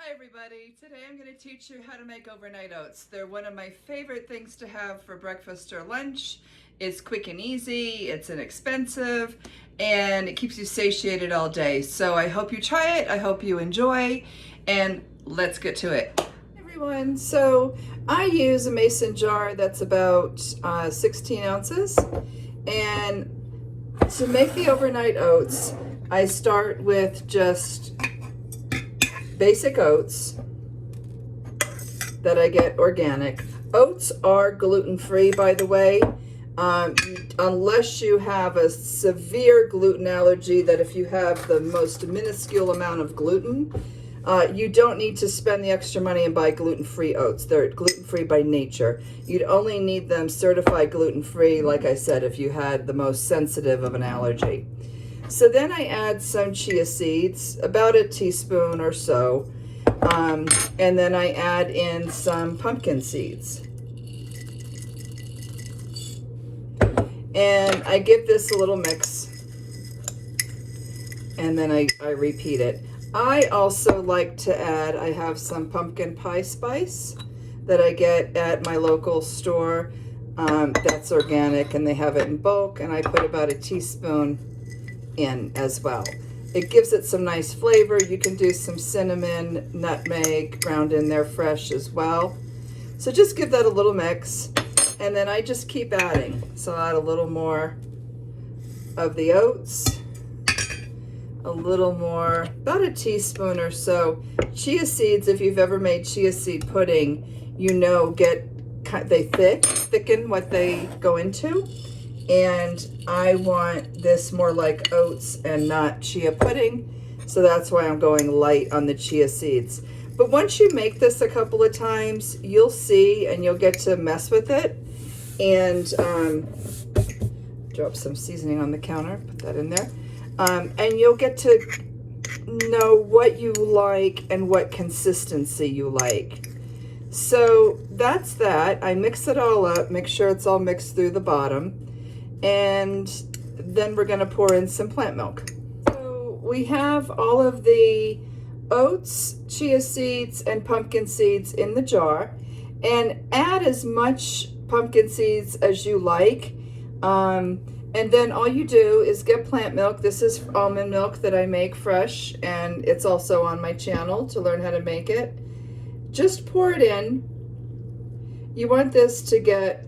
Hi everybody, today I'm going to teach you how to make overnight oats. They're one of my favorite things to have for breakfast or lunch. It's quick and easy, it's inexpensive, and it keeps you satiated all day. So I hope you try it, I hope you enjoy, and let's get to it. Hey everyone, so I use a mason jar that's about 16 ounces, and to make the overnight oats, I start with just basic oats that I get organic. Oats are gluten-free, by the way, unless you have a severe gluten allergy, that if you have the most minuscule amount of gluten, you don't need to spend the extra money and buy gluten-free oats. They're gluten-free by nature. You'd only need them certified gluten-free, like I said, if you had the most sensitive of an allergy. So then I add some chia seeds, about a teaspoon or so, and then I add in some pumpkin seeds. And I give this a little mix, and then I repeat it. I also like to add, I have some pumpkin pie spice that I get at my local store. That's organic, and they have it in bulk, and I put about a teaspoon in as well. It gives it some nice flavor. You can do some cinnamon, nutmeg ground in there fresh as well. So just give that a little mix, and then I just keep adding. So I'll add a little more of the oats, a little more, about a teaspoon or so. Chia seeds, if you've ever made chia seed pudding, you know, they thicken what they go into. And I want this more like oats and not chia pudding, so that's why I'm going light on the chia seeds. But once you make this a couple of times, you'll see, and you'll get to mess with it. And drop some seasoning on the counter, put that in there. And you'll get to know what you like and what consistency you like. So that's that. I mix it all up, make sure it's all mixed through the bottom. And then we're going to pour in some plant milk. So we have all of the oats, chia seeds, and pumpkin seeds in the jar. And add as much pumpkin seeds as you like. And then all you do is get plant milk. This is almond milk that I make fresh, and it's also on my channel to learn how to make it. Just pour it in. You want this to get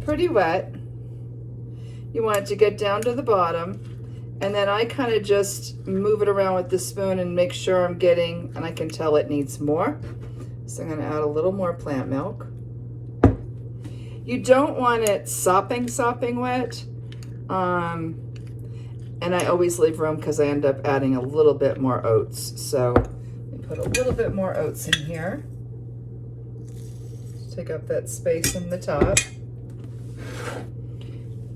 pretty wet. You want it to get down to the bottom, and then I kind of just move it around with the spoon and make sure I'm getting, and I can tell it needs more. So I'm going to add a little more plant milk. You don't want it sopping wet, and I always leave room because I end up adding a little bit more oats. So we put a little bit more oats in here. Take up that space in the top.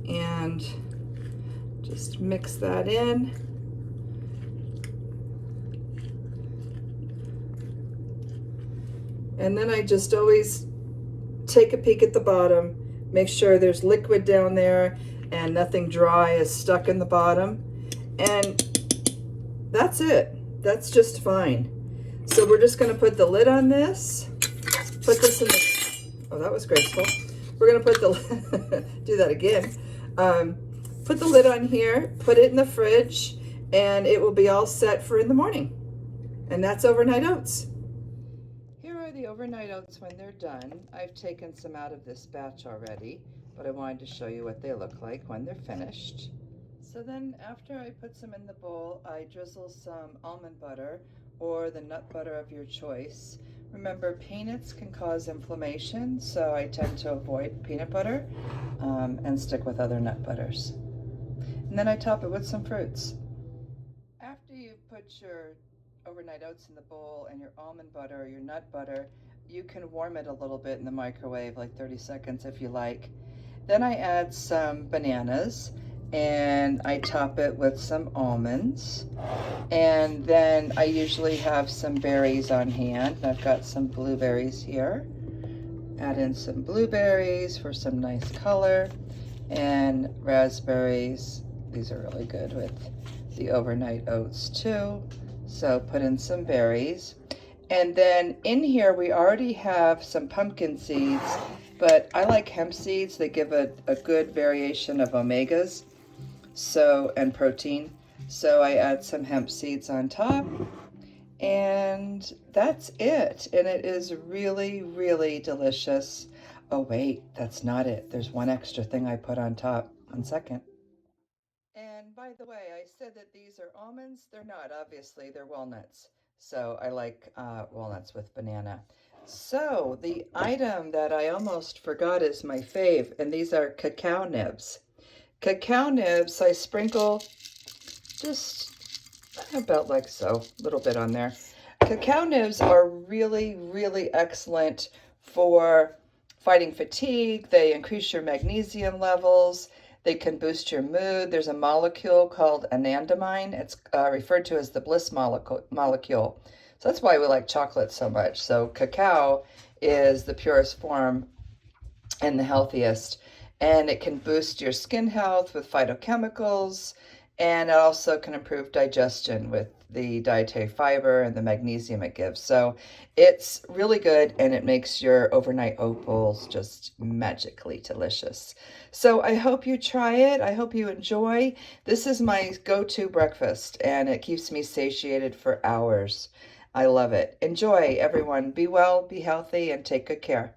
And just mix that in. And then I just always take a peek at the bottom, make sure there's liquid down there and nothing dry is stuck in the bottom. And that's it. That's just fine. So we're just going to put the lid on this. Put this in the, oh, that was graceful. We're going to put the, do that again. Put the lid on here, put it in the fridge, and it will be all set for in the morning. And that's overnight oats. Here are the overnight oats when they're done. I've taken some out of this batch already, but I wanted to show you what they look like when they're finished. So then after I put some in the bowl, I drizzle some almond butter or the nut butter of your choice. Remember, peanuts can cause inflammation, so I tend to avoid peanut butter and stick with other nut butters. And then I top it with some fruits. After you've put your overnight oats in the bowl and your almond butter or your nut butter, you can warm it a little bit in the microwave, like 30 seconds if you like. Then I add some bananas, and I top it with some almonds, and then I usually have some berries on hand. I've got some blueberries here. Add in some blueberries for some nice color, and raspberries. These are really good with the overnight oats too. So put in some berries. And then in here, we already have some pumpkin seeds, but I like hemp seeds. They give a good variation of omegas, so, and protein. So I add some hemp seeds on top, and that's it. And it is really, really delicious. Oh, wait, that's not it. There's one extra thing I put on top. 1 second. And by the way, I said that these are almonds. They're not, obviously, they're walnuts. So I like walnuts with banana. So the item that I almost forgot is my fave, and these are cacao nibs. Cacao nibs, I sprinkle just about like so, a little bit on there. Cacao nibs are really, really excellent for fighting fatigue. They increase your magnesium levels. They can boost your mood. There's a molecule called anandamide. It's referred to as the bliss molecule. So that's why we like chocolate so much. So cacao is the purest form and the healthiest. And it can boost your skin health with phytochemicals, and it also can improve digestion with the dietary fiber and the magnesium it gives. So it's really good, and it makes your overnight oat bowls just magically delicious. So I hope you try it. I hope you enjoy. This is my go-to breakfast, and it keeps me satiated for hours. I love it. Enjoy, everyone. Be well, be healthy, and take good care.